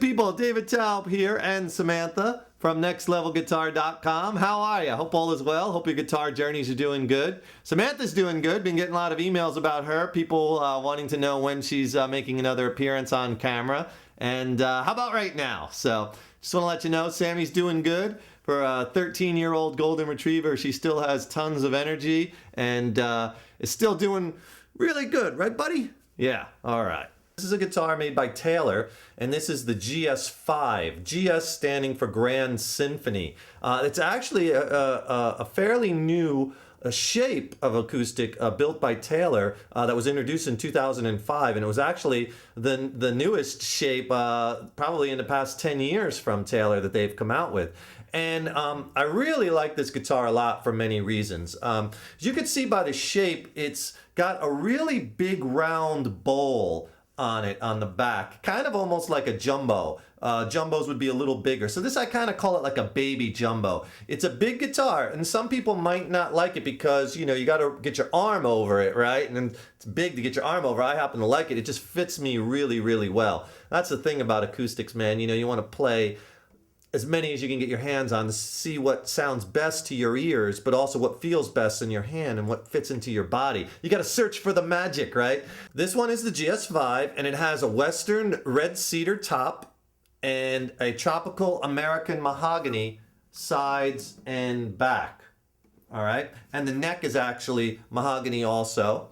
people, David Taub here and Samantha from nextlevelguitar.com. How are you? Hope all is well. Hope your guitar journeys are doing good. Samantha's doing good. Been getting a lot of emails about her. People wanting to know when she's making another appearance on camera. And how about right now? So just want to let you know, Sammy's doing good. For a 13-year-old golden retriever, she still has tons of energy and is still doing really good. Right, buddy? Yeah. All right. This is a guitar made by Taylor, and this is the GS5. GS standing for Grand Symphony. It's actually a fairly new shape of acoustic built by Taylor that was introduced in 2005, and it was actually the newest shape probably in the past 10 years from Taylor that they've come out with. And I really like this guitar a lot for many reasons. As you can see by the shape, it's got a really big round bowl on it on the back, kind of almost like a jumbo. Jumbos would be a little bigger. So this, I kind of call it like a baby jumbo. It's a big guitar, and some people might not like it because, you know, you got to get your arm over it, right? And then it's big to get your arm over. I happen to like it. It just fits me really, really well. That's the thing about acoustics, man. You know, you want to play as many as you can get your hands on to see what sounds best to your ears, but also what feels best in your hand and what fits into your body. You got to search for the magic, right? This one is the GS5, and it has a Western red cedar top and a tropical American mahogany sides and back. All right, and the neck is actually mahogany also.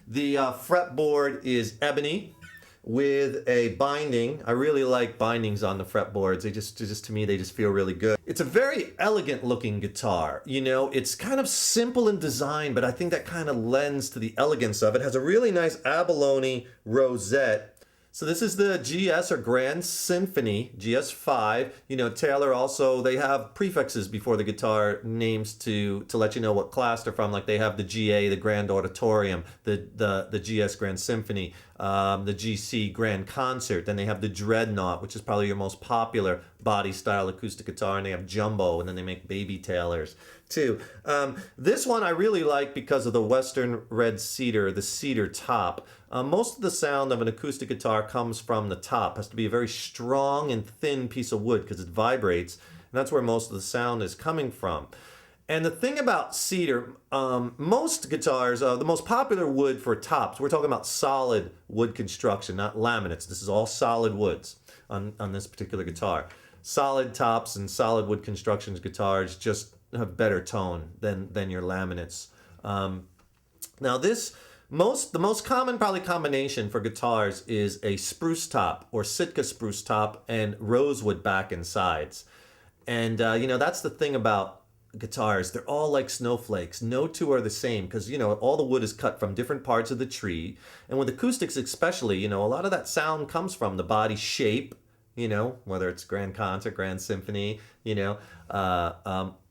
The fretboard is ebony with a binding. I really like bindings on the fretboards. They just to me, they just feel really good. It's a very elegant looking guitar. You know, it's kind of simple in design, but I think that kind of lends to the elegance of it. It has a really nice abalone rosette. So this is the GS or Grand Symphony GS5. You know, Taylor also, they have prefixes before the guitar names to let you know what class they're from. Like they have the GA, the Grand Auditorium, the GS Grand Symphony, the GC Grand Concert. Then they have the Dreadnought, which is probably your most popular body style acoustic guitar, and they have Jumbo, and then they make baby Taylors too. This one I really like because of the Western red cedar, the cedar top. Most of the sound of an acoustic guitar comes from the top. It has to be a very strong and thin piece of wood because it vibrates, and that's where most of the sound is coming from. And the thing about cedar, most guitars, the most popular wood for tops, we're talking about solid wood construction, not laminates. This is all solid woods on this particular guitar. Solid tops and solid wood construction guitars just have better tone than your laminates. Now this, the most common probably combination for guitars is a spruce top or Sitka spruce top and rosewood back and sides. And you know, that's the thing about guitars. They're all like snowflakes. No two are the same because, you know, all the wood is cut from different parts of the tree. And with acoustics especially, you know, a lot of that sound comes from the body shape, you know, whether it's Grand Concert, Grand Symphony, you know,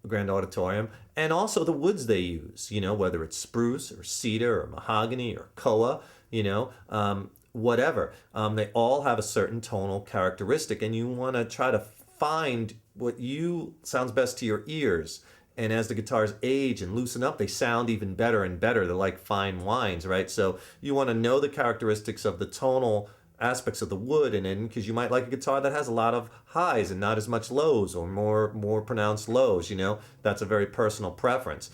Grand Auditorium, and also the woods they use, you know, whether it's spruce or cedar or mahogany or koa, you know, whatever. They all have a certain tonal characteristic, and you want to try to find what sounds best to your ears. And as the guitars age and loosen up, they sound even better and better. They're like fine wines, right? So you want to know the characteristics of the tonal aspects of the wood in it, because you might like a guitar that has a lot of highs and not as much lows, or more pronounced lows, you know. That's a very personal preference.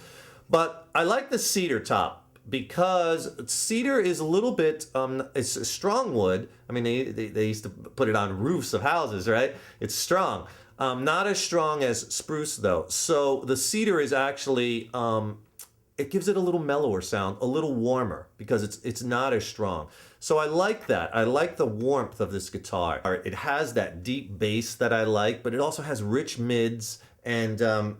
But I like the cedar top because cedar is a little bit, it's a strong wood. I mean, they used to put it on roofs of houses, right? It's strong. Not as strong as spruce though. So the cedar is actually, it gives it a little mellower sound, a little warmer, because it's not as strong. So I like that. I like the warmth of this guitar. It has that deep bass that I like, but it also has rich mids and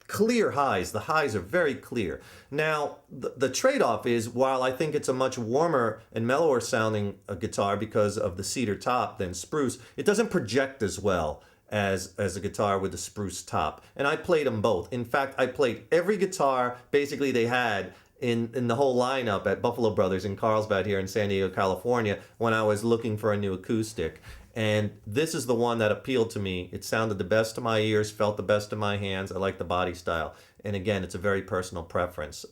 clear highs. The highs are very clear. Now, the trade-off is, while I think it's a much warmer and mellower sounding guitar because of the cedar top than spruce, it doesn't project as well as a guitar with a spruce top. And I played them both. In fact, I played every guitar basically they had in the whole lineup at Buffalo Brothers in Carlsbad here in San Diego, California, when I was looking for a new acoustic. And this is the one that appealed to me. It sounded the best to my ears, felt the best in my hands. I like the body style. And again, it's a very personal preference.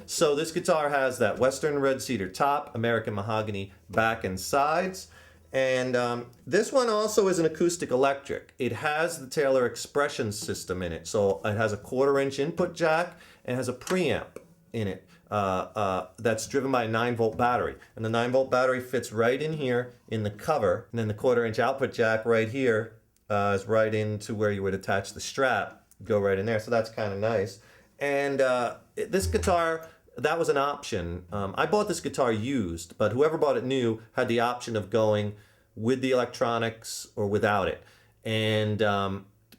So this guitar has that Western red cedar top, American mahogany back and sides. And this one also is an acoustic electric. It has the Taylor expression system in it. So it has a 1/4-inch input jack and has a preamp in it that's driven by a 9-volt battery. And the 9-volt battery fits right in here in the cover. And then the 1/4-inch output jack right here is right into where you would attach the strap. Go right in there. So that's kind of nice. And this guitar, that was an option. I bought this guitar used, but whoever bought it new had the option of going with the electronics or without it. And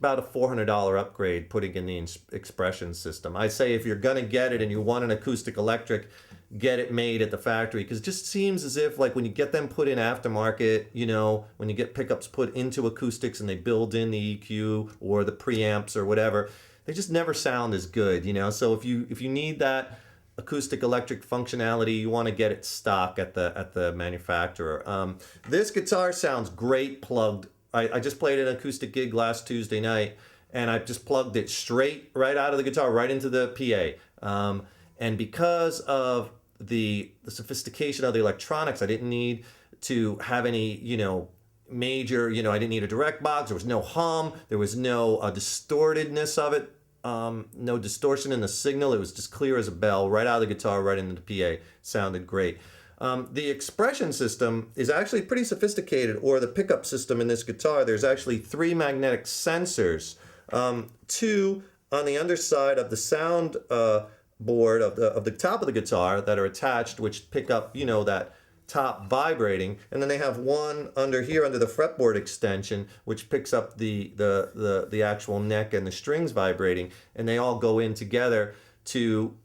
about a $400 upgrade putting in the expression system. I'd say if you're gonna get it and you want an acoustic electric, get it made at the factory, because it just seems as if, like, when you get them put in aftermarket, you know, when you get pickups put into acoustics and they build in the EQ or the preamps or whatever, they just never sound as good, you know. So if you need that acoustic electric functionality, you want to get it stock at the manufacturer. This guitar sounds great plugged. I just played an acoustic gig last Tuesday night, and I just plugged it straight right out of the guitar, right into the PA. And because of the sophistication of the electronics, I didn't need to have any, you know, major, you know, I didn't need a direct box. There was no hum. There was no distortedness of it. No distortion in the signal. It was just clear as a bell, right out of the guitar, right into the PA. Sounded great. The expression system is actually pretty sophisticated, or the pickup system in this guitar. There's actually 3 magnetic sensors, 2 on the underside of the sound board of the top of the guitar that are attached, which pick up, you know, that top vibrating, and then they have 1 under here under the fretboard extension, which picks up the actual neck and the strings vibrating, and they all go in together to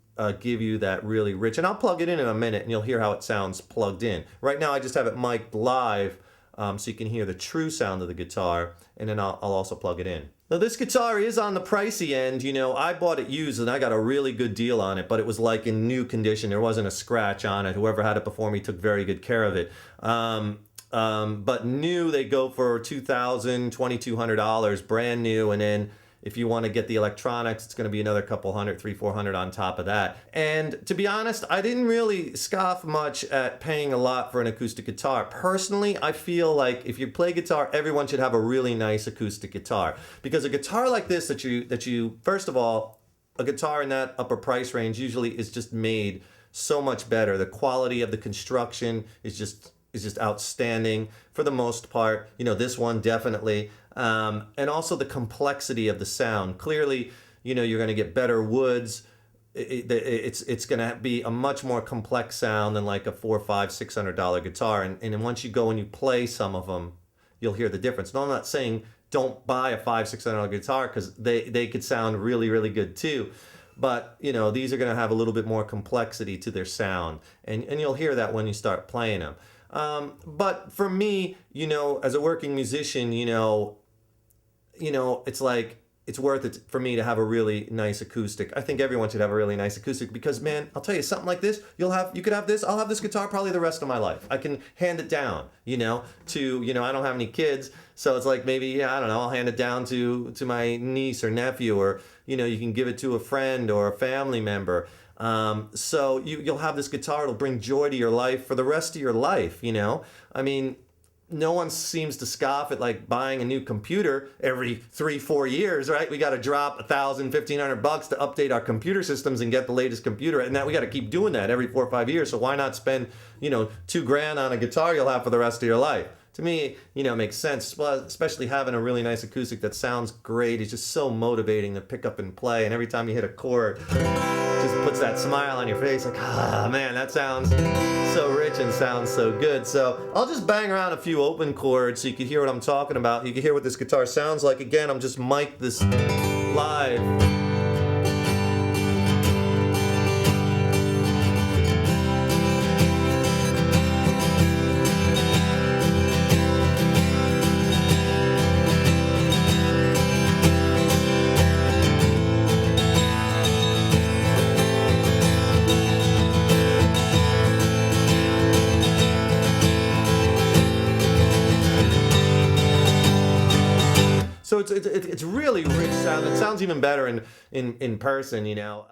give you that really rich. And I'll plug it in a minute, and you'll hear how it sounds plugged in. Right now, I just have it mic'd live, so you can hear the true sound of the guitar, and then I'll also plug it in. Now, this guitar is on the pricey end. You know, I bought it used and I got a really good deal on it, but it was like in new condition. There wasn't a scratch on it. Whoever had it before me took very good care of it. But new, they go for $2,000, $2,200, brand new, and then if you want to get the electronics, it's going to be another couple hundred, $300-$400 on top of that. And to be honest, I didn't really scoff much at paying a lot for an acoustic guitar. Personally, I feel like if you play guitar, everyone should have a really nice acoustic guitar. Because a guitar like this that you first of all, a guitar in that upper price range usually is just made so much better. The quality of the construction is just outstanding for the most part. You know, this one definitely. And also the complexity of the sound. Clearly, you know, you're going to get better woods. It's going to be a much more complex sound than like a $400, $500, $600 guitar. And then once you go and you play some of them, you'll hear the difference. No, I'm not saying don't buy a $500, $600 guitar, because they could sound really, really good too. But, you know, these are going to have a little bit more complexity to their sound. And you'll hear that when you start playing them. But for me, you know, as a working musician, you know, it's like, it's worth it for me to have a really nice acoustic. I think everyone should have a really nice acoustic, because, man, I'll tell you, something like this, you could have this, I'll have this guitar probably the rest of my life. I can hand it down, you know, I don't have any kids, so it's like maybe, I don't know, I'll hand it down to my niece or nephew, or, you know, you can give it to a friend or a family member. So you'll have this guitar, it'll bring joy to your life for the rest of your life, you know? I mean, no one seems to scoff at like buying a new computer every 3-4 years, right? We got to drop $1,000, $1,500 to update our computer systems and get the latest computer, and that we got to keep doing that every 4 or 5 years. So why not spend, you know, $2,000 on a guitar you'll have for the rest of your life? To me, you know, it makes sense. Well, especially having a really nice acoustic that sounds great. It's just so motivating to pick up and play. And every time you hit a chord, it just puts that smile on your face. Like, man, that sounds so rich and sounds so good. So I'll just bang around a few open chords so you can hear what I'm talking about. You can hear what this guitar sounds like. Again, I'm just mic'd this live. So it's really rich sound. It sounds even better in person, you know.